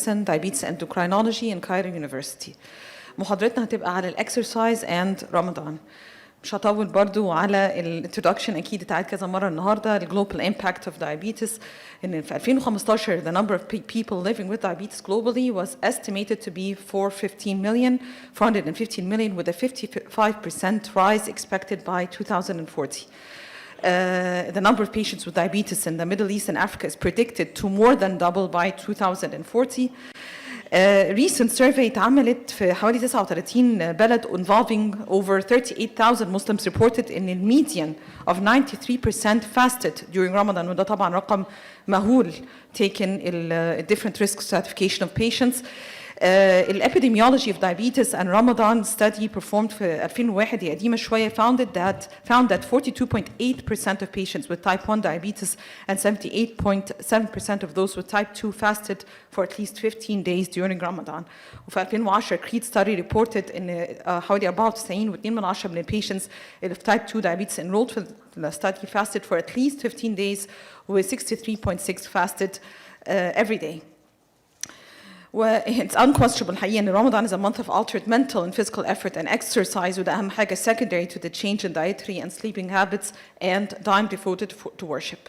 medicine, diabetes endocrinology in Cairo University. محاضرتنا هتبقى على الexercise and Ramadan. مش هطول برضو على الانترودكشن، اكيد اتعاد كذا مره النهارده. الجلوبال امباكت اوف diabetes ان في 2015 the number of people living with diabetes globally was estimated to be 415 million with a 55% rise expected by 2040. The number of patients with diabetes in the Middle East and Africa is predicted to more than double by 2040. Recent survey اتعملت في حوالي 39 بلد involving over 38,000 Muslims reported in a median of 93% fasted during Ramadan, وده طبعا رقم مهول taken different risk stratification of patients. Epidemiology of diabetes and Ramadan study performed في 2001 هي قديمة شوية found that 42.8% of patients with type 1 diabetes and 78.7% of those with type 2 fasted for at least 15 days during Ramadan. وفي 2010 Creed study reported إن حوالي 94.2% من patients with type 2 diabetes enrolled في the study fasted for at least 15 days with 63.6 fasted every day. Well, it's unquestionable الحقيقة إن Ramadan is a month of altered mental and physical effort and exercise, وده أهم حاجة secondary to the change in dietary and sleeping habits and time devoted to worship.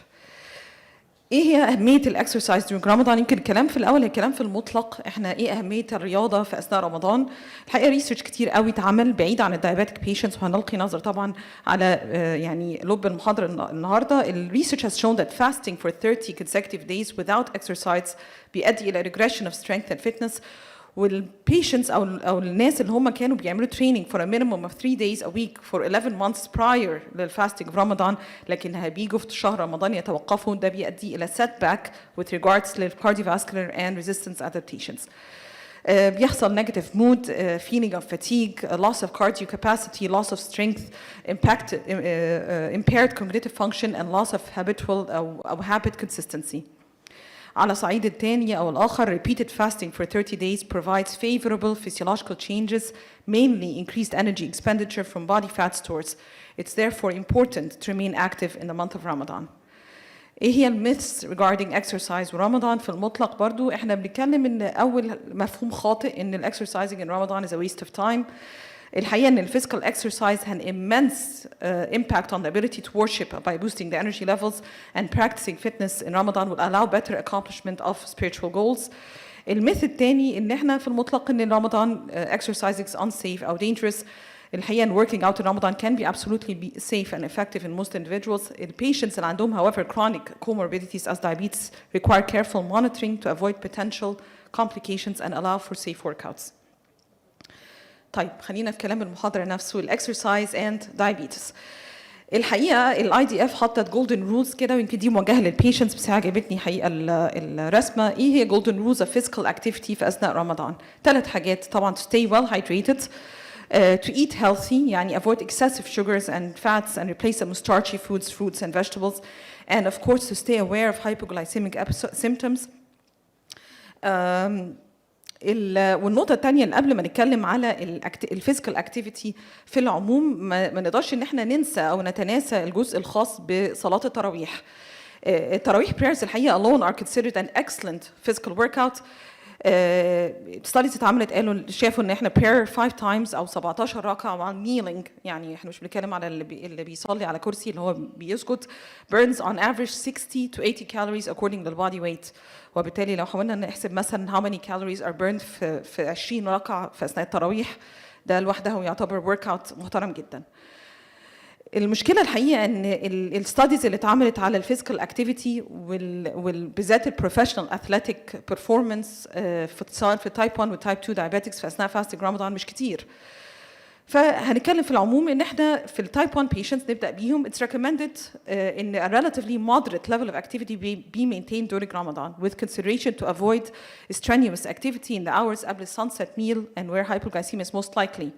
ايه هي اهميه الاكسرسايز during رمضان؟ يمكن الكلام في الاول الكلام في المطلق، احنا ايه اهميه الرياضه في اثناء رمضان؟ الحقيقه ريسيرش كتير قوي اتعمل بعيد عن الدايابيتك بيشنتس، وهنلقي نظر طبعا على يعني لب المحاضره النهارده. الريسيرش has shown that fasting for 30 consecutive days without exercise بيؤدي الى regression of strength and fitness. والبيشنتس او الناس اللي هم كانوا بيعملوا training for a minimum of 3 days a week for 11 months prior للفاستنج في رمضان، لكن بيجوا في شهر رمضان يتوقفوا، ده بيؤدي الى setback with regards to cardiovascular and resistance adaptations. بيحصل negative mood, feeling of fatigue, loss of cardio capacity, loss of strength, impaired cognitive function and loss of habitual أو habit consistency. على صعيد الثاني أو الآخر repeated fasting for 30 days provides favorable physiological changes, mainly increased energy expenditure from body fat stores. It's therefore important to remain active in the month of Ramadan. ايه هي الميثs regarding exercise ورمضان؟ في المطلق برضو احنا بنتكلم ان اول مفهوم خاطئ ان exercising in Ramadan is a waste of time. الحقيقة ان physical exercise has immense impact on the ability to worship by boosting the energy levels, and practicing fitness in Ramadan will allow better accomplishment of spiritual goals. الميث الثاني ان احنا في المطلق ان رمضان exercising is unsafe or dangerous. الحقيقة ان working out in Ramadan can be absolutely safe and effective in most individuals. The patients اللي عندهم however chronic comorbidities as diabetes require careful monitoring to avoid potential complications and allow for safe workouts. طيب خلينا في كلام المحاضرة نفسه، الexercise and diabetes. الحقيقة الاي دي اف حطت جولدن رولز كده، ويمكن دي موجهة للبيشنتس بس عجبتني حقيقة الرسمة. ايه هي جولدن رولز اوف physical activity في أثناء رمضان؟ 3 حاجات طبعا: to stay well hydrated, to eat healthy يعني avoid excessive sugars and fats and replace them with starchy foods, fruits and vegetables, and of course to stay aware of hypoglycemic symptoms. والنقطة الثانية اللي قبل ما نتكلم على الفيزيكال اكتيفيتي في العموم، ما نقدرش ان احنا ننسى او نتناسى الجزء الخاص بصلاة التراويح. التراويح prayers الحقيقة alone are considered an excellent physical workout. ستاديز اتعملت قالوا شافوا ان احنا prayer 5 times او 17 ركعة while kneeling، يعني احنا مش بنتكلم على اللي بيصلي على كرسي اللي هو بيسجد، burns on average 60 to 80 calories according to the body weight. وبالتالي لو حاولنا نحسب مثلا how many calories are burned في 20 ركعة في اثناء التراويح، ده لوحده يعتبر workout محترم جدا. المشكله الحقيقه ان الستاديز اللي اتعملت على الفيزيكال اكتيفيتي وبالذات البروفيشنال اثليتيك بيرفورمانس سواء في تايب 1 وتايب 2 دايابيتكس في اثناء فاستنج رمضان مش كتير. فهنتكلم في العموم ان احنا في التايب 1 patients نبدا بيهم. It's recommended in a relatively moderate level of activity be maintained during Ramadan with consideration to avoid strenuous activity in the hours قبل sunset meal and where hypoglycemia is most likely.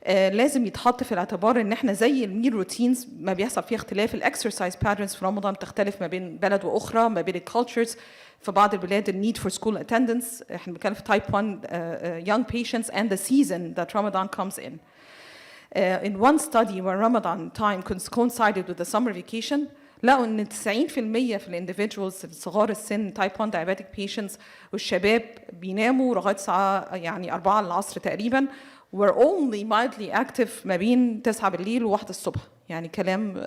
لازم يتحط في الاعتبار ان احنا زي الميل روتينز ما بيحصل فيها اختلاف، الاكسرسايز باترنز في رمضان بتختلف ما بين بلد واخرى، ما بين الكالتشرز. في بعض البلاد النيد فور سكول اتندنس، احنا بنتكلم في تايب 1 young patients and the season that Ramadan comes in. In one study where Ramadan time coincided with the summer vacation, لقوا ان 90% في الانديفيدوالز صغار السن تايب 1 diabetic patients والشباب بيناموا لغايه الساعه يعني 4 العصر تقريبا were only mildly active ما بين 9 بالليل و1 الصبح. يعني كلام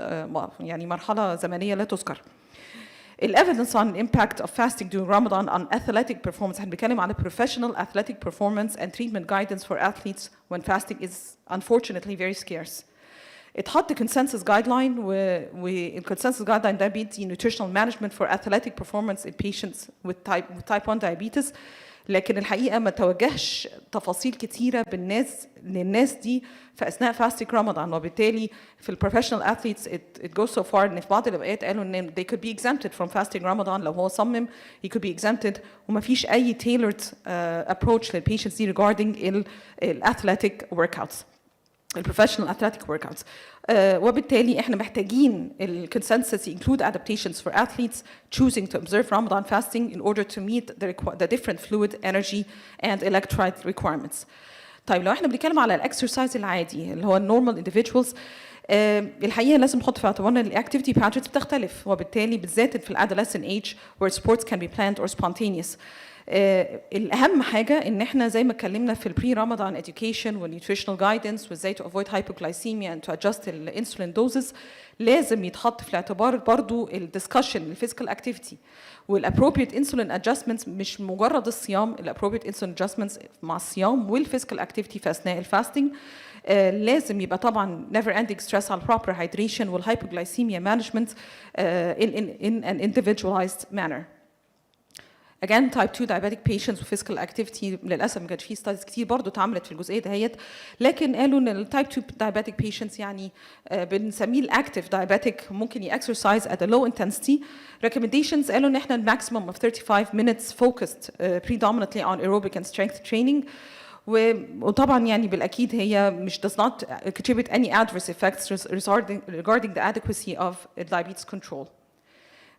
يعني مرحله زمنيه لا تذكر. evidence on impact of fasting during Ramadan on athletic performance. احنا بنتكلم على professional athletic performance and treatment guidance for athletes when fasting is unfortunately very scarce. اتحط consensus guideline والconsensus guideline ده بيدي nutritional management for athletic performance in patients with type 1 diabetes. لكن الحقيقه ما توجهش تفاصيل كتيره للناس دي في اثناء فاستنج رمضان، وبالتالي في البروفيشنال athletes it goes so far ان في بعض الاوقات قالوا ان they could be exempted from fasting Ramadan. لو هو صمم he could be exempted وما فيش اي tailored approach للبيشنتس دي regarding الاثليتيك workouts البروفيشنال athletic workouts. وبالتالي احنا محتاجين الconsensus include adaptations for athletes choosing to observe Ramadan fasting in order to meet the different fluid, energy and electrolyte requirements. طيب لو احنا بنتكلم على الاكسرسايز العادي اللي هو النورمال individuals، الحقيقه لازم نحط في اعتبارنا ان الاكتيفيتي باترنز بتختلف، وبالتالي بالذات في الادolescent age where sports can be planned or spontaneous. الأهم حاجة إن إحنا زي ما اتكلمنا في البري رمضان education والnutritional guidance وإزاي to avoid hypoglycemia and to adjust الانسولين doses، لازم يتحط في الاعتبار برضو الدiscussion الفيزيكال activity والappropriate insulin adjustments. مش مجرد الصيام، الappropriate insulin adjustments مع الصيام والفيزيكال activity في أثناء الفاستنج. لازم يبقى طبعا never ending stress على proper hydration والhypoglycemia management in an individualized manner. Again, type 2 diabetic patients with physical activity للأسف ما كانش فيه studies كتير برضه اتعملت في الجزئية دهيت، لكن قالوا إن ال type 2 diabetic patients يعني بنسميه ال active diabetic ممكن exercise at a low intensity. Recommendations قالوا إن إحنا maximum of 35 minutes focused predominantly on aerobic and strength training. وطبعا يعني بالأكيد هي مش does not contribute any adverse effects regarding the adequacy of diabetes control.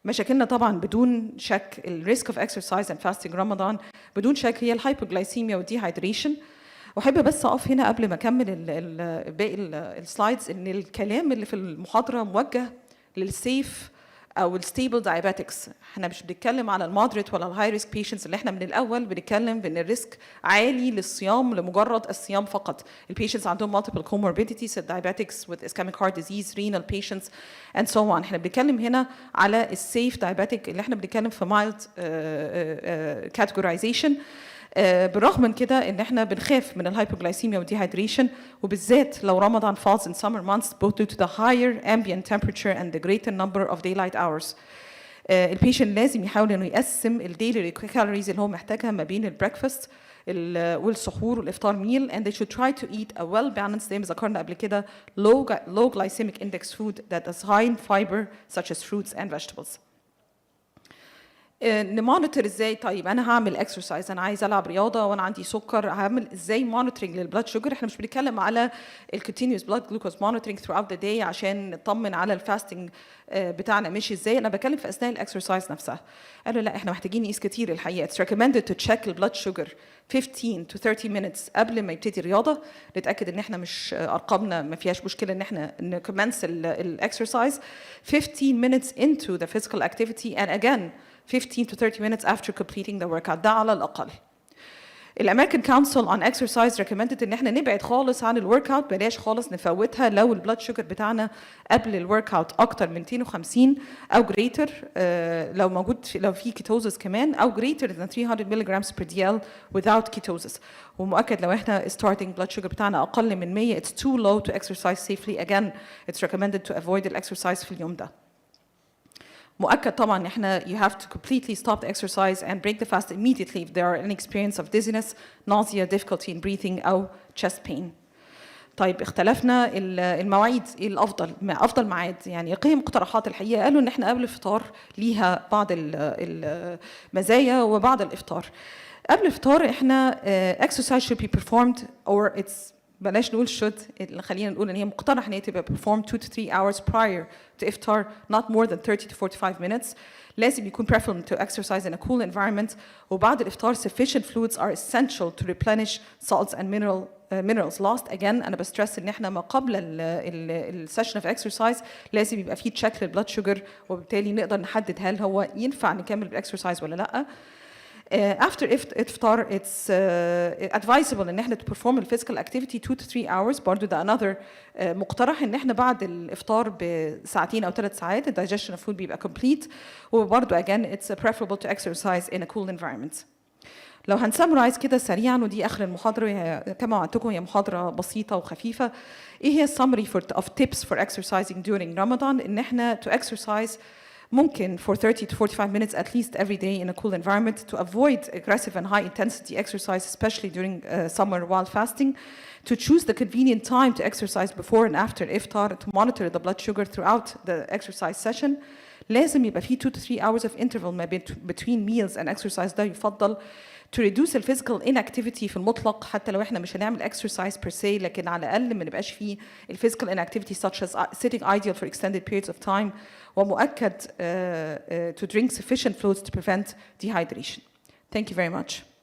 مشاكلنا طبعا بدون شك الريسك اوف اكسرسايز اند فاستنج رمضان بدون شك هي الهايبوغلايسيميا والديهايدريشن. واحب بس اقف هنا قبل ما اكمل باقي السلايدز ان الكلام اللي في المحاضره موجه للسيف او الستيبل دايابيتكس. احنا مش بنتكلم على المودريت ولا الهاي ريسك بيشنتس اللي احنا من الاول بنتكلم بان الريسك عالي للصيام لمجرد الصيام فقط. البيشنتس عندهم multiple comorbidities الدايابيتكس with ischemic heart disease renal patients and so on. احنا بنتكلم هنا على السيف دايابيتك اللي احنا بنتكلم في mild categorization. بالرغم من كده ان احنا بنخاف من الهايبوغلايسيميا والديهايدريشن وبالذات لو رمضان falls in summer months both due to the higher ambient temperature and the greater number of daylight hours. البيشنت لازم يحاول انه يقسم الديلي كالوريز اللي هو محتاجها ما بين البريكفاست والسحور والافطار meal and they should try to eat a well balanced زي ما ذكرنا قبل كده low glycemic index food that is high in fiber such as fruits and vegetables. نمونيتور ازاي؟ طيب انا هعمل اكسرسايز، انا عايز العب رياضه وانا عندي سكر، هعمل ازاي مونيتورنج للبلاد شوجر؟ احنا مش بنتكلم على الكونتينيوس بلاد جلوكوز مونيتورنج throughout the day عشان نطمن على الفاستنج بتاعنا ماشي ازاي، انا بتكلم في اثناء الاكسرسايز نفسها. قالوا لا احنا محتاجين نقيس كتير الحقيقه. It's recommended to check البلاد شوجر 15 to 30 minutes قبل ما يبتدي الرياضه، نتاكد ان احنا مش ارقامنا ما فيهاش مشكله ان احنا نكمنس الاكسرسايز 15 minutes into the physical activity and again 15 to 30 minutes after completing the workout. ده على الأقل. الأمريكان كونسل on exercise recommended إن إحنا نبعد خالص عن الورك اوت، بلاش خالص نفوتها لو البلاد شوجر بتاعنا قبل الورك اوت أكتر من 250 أو greater، لو موجود لو في كيتوزس كمان أو greater than 300 milligrams per dl without ketosis. ومؤكد لو إحنا starting blood sugar بتاعنا أقل من 100 it's too low to exercise safely. Again it's recommended to avoid الexercise في اليوم ده. مؤكد طبعا ان احنا you have to completely stop the exercise and break the fast immediately if there are any experience of dizziness, nausea, difficulty in breathing أو chest pain. طيب اختلفنا المواعيد ايه الافضل؟ افضل ميعاد يعني قيم مقترحات الحقيقه قالوا ان احنا قبل الفطار ليها بعض المزايا وبعض الافطار. قبل الفطار احنا exercise should be performed or it's بلاش نقول should، خلينا نقول ان هي مقترح ان هي تبقى performed 2 to 3 hours prior to iftar not more than 30 to 45 minutes. لازم يكون preferable to exercise in a cool environment. وبعد الافطار sufficient fluids are essential to replenish salts and minerals lost. Again أنا بسترس إن إحنا ما قبل السيشن of exercise لازم يبقى فيه تشيك للبلاد شوجر، وبالتالي نقدر نحدد هل هو ينفع نكمل بالإكسرسايز ولا لأ. After إفطار it's advisable إن إحنا to perform the physical activity 2 to 3 hours. برضو ده another مقترح إن إحنا بعد الإفطار بساعتين أو 3 ساعات ال digestion of food بيبقى complete. وبرضو again it's preferable to exercise in a cool environment. لو هنسمرايز كده سريعا، ودي آخر المحاضرة كما وعدتكم هي محاضرة بسيطة وخفيفة. إيه هي السمري of tips for exercising during Ramadan؟ إن إحنا to exercise ممكن for 30 to 45 minutes at least every day in a cool environment, to avoid aggressive and high intensity exercise, especially during summer while fasting, to choose the convenient time to exercise before and after iftar, to monitor the blood sugar throughout the exercise session. لازم يبقى فيه 2 to 3 hours of interval between meals and exercise. ده يفضل to reduce the physical inactivity في المطلق، حتى لو احنا مش هنعمل exercise per se، لكن على الأقل ما نبقاش فيه physical inactivity such as sitting idle for extended periods of time. ومؤكد to drink sufficient fluids to prevent dehydration. Thank you very much.